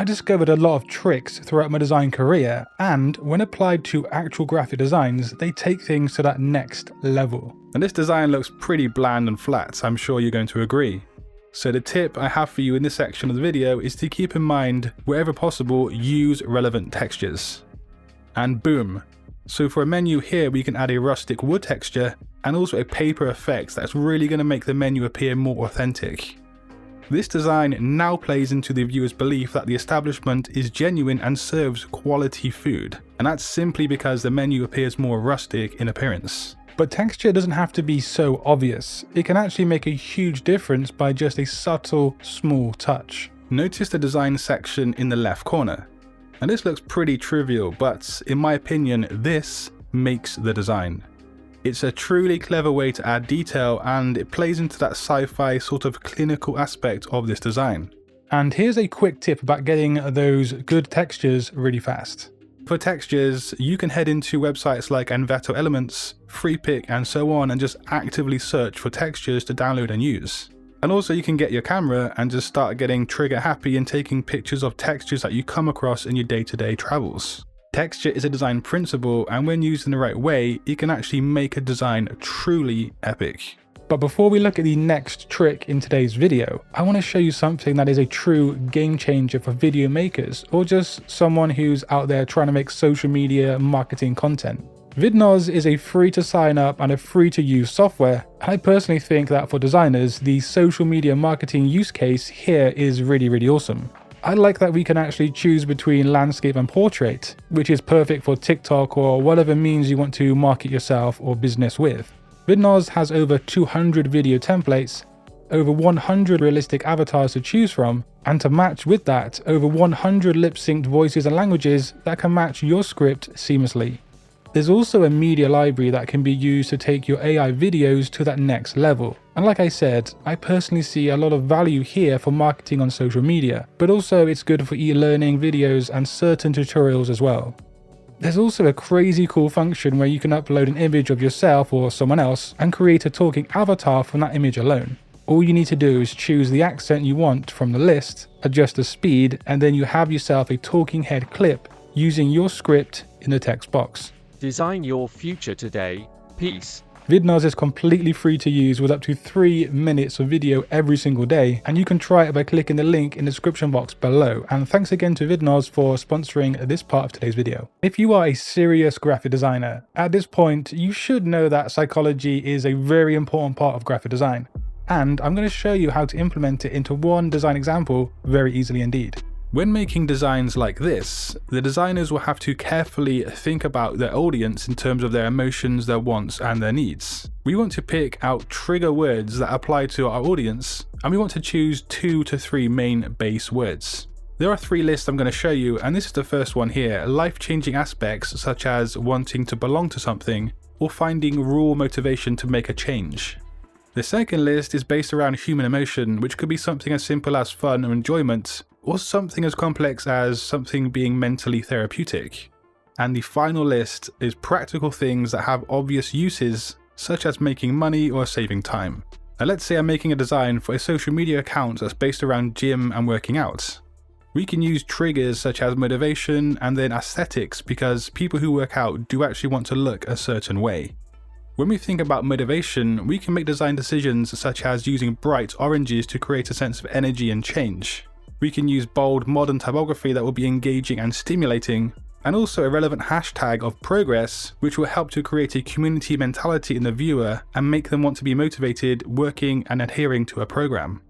I discovered a lot of tricks throughout my design career, and when applied to actual graphic designs, they take things to that next level. And this design looks pretty bland and flat, I'm sure you're going to agree. So the tip I have for you in this section of the video is to keep in mind, wherever possible, use relevant textures. And boom. So for a menu here, we can add a rustic wood texture and also a paper effect that's really going to make the menu appear more authentic. This design now plays into the viewer's belief that the establishment is genuine and serves quality food, and that's simply because the menu appears more rustic in appearance. But texture doesn't have to be so obvious. It can actually make a huge difference by just a subtle, small touch. Notice the design section in the left corner. And this looks pretty trivial, but in my opinion, this makes the design. It's a truly clever way to add detail, and it plays into that sci-fi sort of clinical aspect of this design. And here's a quick tip about getting those good textures really fast. For textures, you can head into websites like Envato Elements, FreePic and so on and just actively search for textures to download and use. And also you can get your camera and just start getting trigger happy and taking pictures of textures that you come across in your day-to-day travels. Texture is a design principle, and when used in the right way, it can actually make a design truly epic. But before we look at the next trick in today's video, I want to show you something that is a true game changer for video makers, or just someone who's out there trying to make social media marketing content. Vidos is a free to sign up and a free to use software. I personally think that for designers, the social media marketing use case here is really awesome. I like that we can actually choose between landscape and portrait, which is perfect for TikTok or whatever means you want to market yourself or business with. Vidos has over 200 video templates, over 100 realistic avatars to choose from, and to match with that, over 100 lip-synced voices and languages that can match your script seamlessly. There's also a media library that can be used to take your AI videos to that next level. And like I said, I personally see a lot of value here for marketing on social media, but also it's good for e-learning videos and certain tutorials as well. There's also a crazy cool function where you can upload an image of yourself or someone else and create a talking avatar from that image alone. All you need to do is choose the accent you want from the list, adjust the speed, and then you have yourself a talking head clip using your script in the text box. Design your future today. Peace. Vidos is completely free to use with up to 3 minutes of video every single day, and you can try it by clicking the link in the description box below. And thanks again to Vidos for sponsoring this part of today's video. If you are a serious graphic designer, at this point you should know that psychology is a very important part of graphic design. And I'm going to show you how to implement it into one design example very easily indeed. When making designs like this, the designers will have to carefully think about their audience in terms of their emotions, their wants, and their needs. We want to pick out trigger words that apply to our audience, and we want to choose 2 to 3 main base words. There are 3 lists I'm going to show you, and this is the first one here: life-changing aspects such as wanting to belong to something, or finding raw motivation to make a change. The second list is based around human emotion, which could be something as simple as fun or enjoyment, or something as complex as something being mentally therapeutic. And the final list is practical things that have obvious uses, such as making money or saving time. Now let's say I'm making a design for a social media account that's based around gym and working out. We can use triggers such as motivation and then aesthetics, because people who work out do actually want to look a certain way. When we think about motivation, we can make design decisions such as using bright oranges to create a sense of energy and change. We can use bold modern typography that will be engaging and stimulating, and also a relevant hashtag of progress, which will help to create a community mentality in the viewer and make them want to be motivated working and adhering to a program.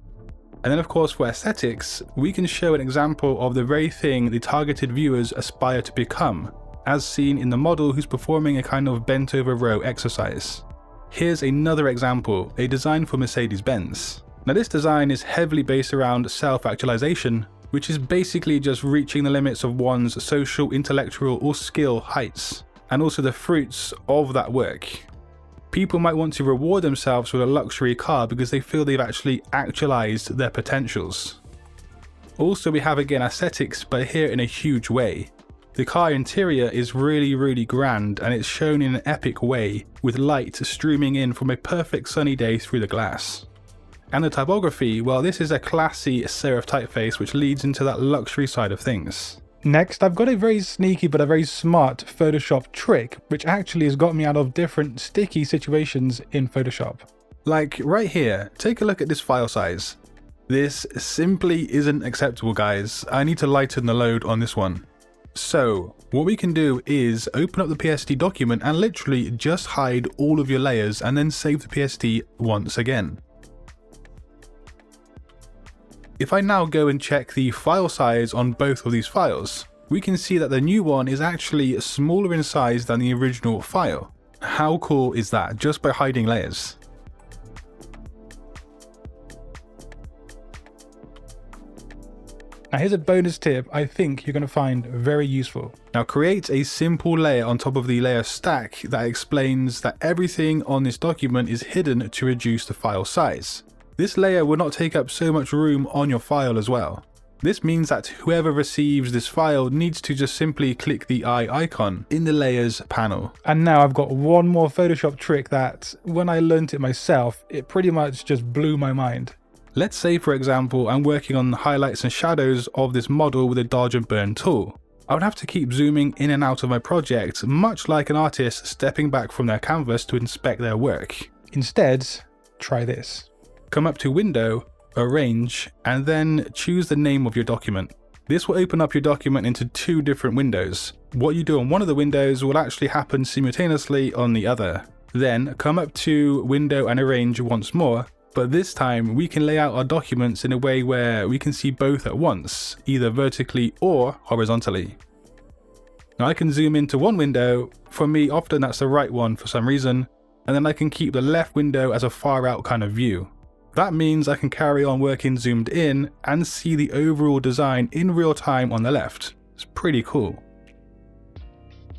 And then of course for aesthetics, we can show an example of the very thing the targeted viewers aspire to become, as seen in the model who's performing a kind of bent over row exercise. Here's another example, a design for Mercedes-Benz. Now this design is heavily based around self-actualization, which is basically just reaching the limits of one's social, intellectual or skill heights, and also the fruits of that work. People might want to reward themselves with a luxury car because they feel they've actually actualized their potentials. Also we have again aesthetics, but here in a huge way. The car interior is really grand, and it's shown in an epic way with light streaming in from a perfect sunny day through the glass. And the typography, well, this is a classy serif typeface which leads into that luxury side of things. Next, I've got a very sneaky but a very smart Photoshop trick, which actually has got me out of different sticky situations in Photoshop. Like right here, take a look at this file size. This simply isn't acceptable, guys. I need to lighten the load on this one. So what we can do is open up the PSD document and literally just hide all of your layers and then save the PSD once again. If I now go and check the file size on both of these files, we can see that the new one is actually smaller in size than the original file. How cool is that, just by hiding layers? Now here's a bonus tip I think you're going to find very useful. Now create a simple layer on top of the layer stack that explains that everything on this document is hidden to reduce the file size. This layer will not take up so much room on your file as well. This means that whoever receives this file needs to just simply click the eye icon in the layers panel. And now I've got one more Photoshop trick that, when I learnt it myself, it pretty much just blew my mind. Let's say, for example, I'm working on the highlights and shadows of this model with a dodge and burn tool. I would have to keep zooming in and out of my project, much like an artist stepping back from their canvas to inspect their work. Instead, try this. Come up to Window, Arrange, and then choose the name of your document. This will open up your document into two different windows. What you do on one of the windows will actually happen simultaneously on the other. Then come up to Window and Arrange once more, but this time we can lay out our documents in a way where we can see both at once, either vertically or horizontally. Now I can zoom into one window, for me often that's the right one for some reason, and then I can keep the left window as a far out kind of view. That means I can carry on working zoomed in and see the overall design in real time on the left. It's pretty cool.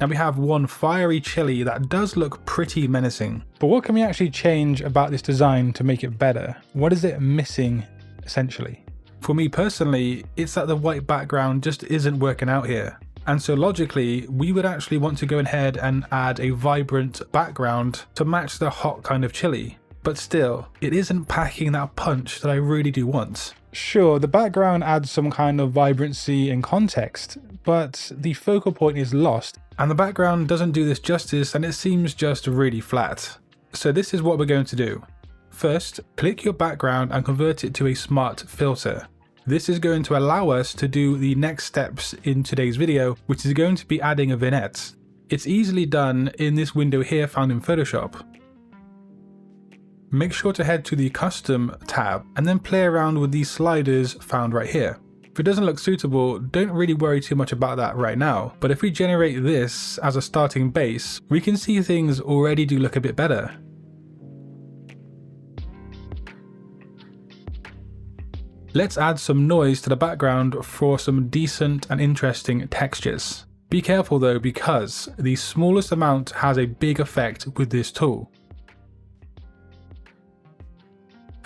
Now we have one fiery chili that does look pretty menacing. But what can we actually change about this design to make it better? What is it missing, essentially? For me personally, it's that the white background just isn't working out here. And so logically, we would actually want to go ahead and add a vibrant background to match the hot kind of chili. But still, it isn't packing that punch that I really do want. Sure, the background adds some kind of vibrancy and context, but the focal point is lost, and the background doesn't do this justice and it seems just really flat. So this is what we're going to do. First, click your background and convert it to a smart filter. This is going to allow us to do the next steps in today's video, which is going to be adding a vignette. It's easily done in this window here found in Photoshop. Make sure to head to the Custom tab and then play around with these sliders found right here. If it doesn't look suitable, don't really worry too much about that right now, but if we generate this as a starting base, we can see things already do look a bit better. Let's add some noise to the background for some decent and interesting textures. Be careful though, because the smallest amount has a big effect with this tool.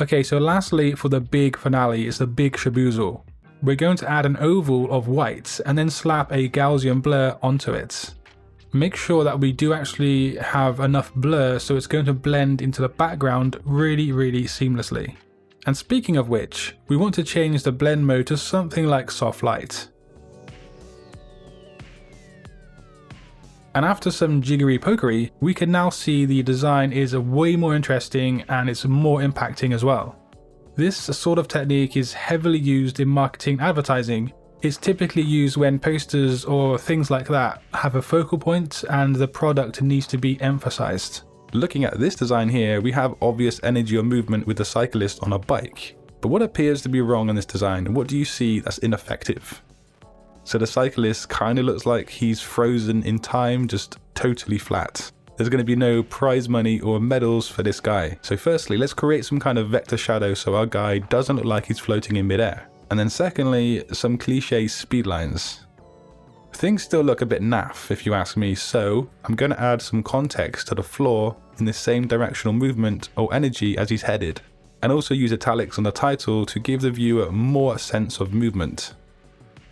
Okay, so lastly for the big finale is the big shaboozle. We're going to add an oval of white and then slap a Gaussian blur onto it. Make sure that we do actually have enough blur so it's going to blend into the background really seamlessly. And speaking of which, we want to change the blend mode to something like soft light. And after some jiggery pokery, we can now see the design is way more interesting and it's more impacting as well. This sort of technique is heavily used in marketing advertising. It's typically used when posters or things like that have a focal point and the product needs to be emphasized. Looking at this design here, we have obvious energy or movement with the cyclist on a bike. But what appears to be wrong in this design? What do you see that's ineffective? So the cyclist kind of looks like he's frozen in time, just totally flat. There's going to be no prize money or medals for this guy. So firstly, let's create some kind of vector shadow so our guy doesn't look like he's floating in midair. And then secondly, some cliche speed lines. Things still look a bit naff if you ask me, so I'm going to add some context to the floor in the same directional movement or energy as he's headed. And also use italics on the title to give the viewer more sense of movement.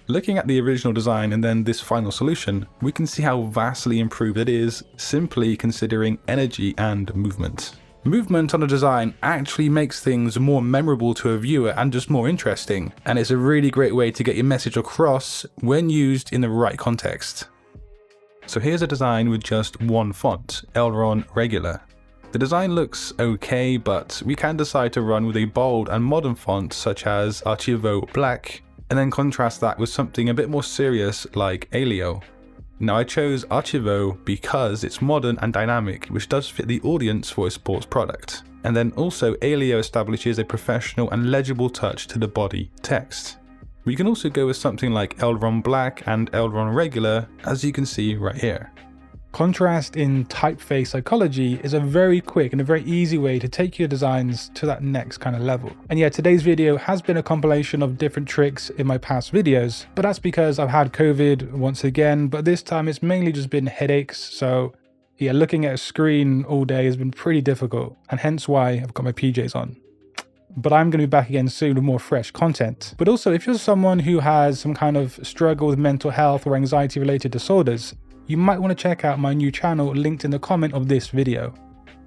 Looking at the original design and then this final solution, we can see how vastly improved it is simply considering energy and movement. Movement on a design actually makes things more memorable to a viewer and just more interesting, and it's a really great way to get your message across when used in the right context. So here's a design with just one font, Elron Regular. The design looks okay, but we can decide to run with a bold and modern font such as Archivo Black, and then contrast that with something a bit more serious like Alio. Now I chose Archivo because it's modern and dynamic, which does fit the audience for a sports product. And then also Alio establishes a professional and legible touch to the body text. We can also go with something like Elron Black and Elron Regular, as you can see right here. Contrast in typeface psychology is a very quick and a very easy way to take your designs to that next kind of level. And yeah, today's video has been a compilation of different tricks in my past videos, but that's because I've had COVID once again, but this time it's mainly just been headaches. So yeah, looking at a screen all day has been pretty difficult, and hence why I've got my PJs on. But I'm going to be back again soon with more fresh content. But also, if you're someone who has some kind of struggle with mental health or anxiety related disorders, you might want to check out my new channel linked in the comment of this video.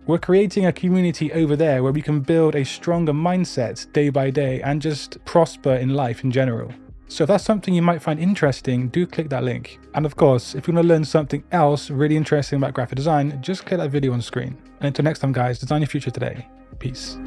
We're creating a community over there where we can build a stronger mindset day by day and just prosper in life in general. So if that's something you might find interesting, do click that link. And of course, if you want to learn something else really interesting about graphic design, just click that video on screen. And until next time guys, design your future today. Peace.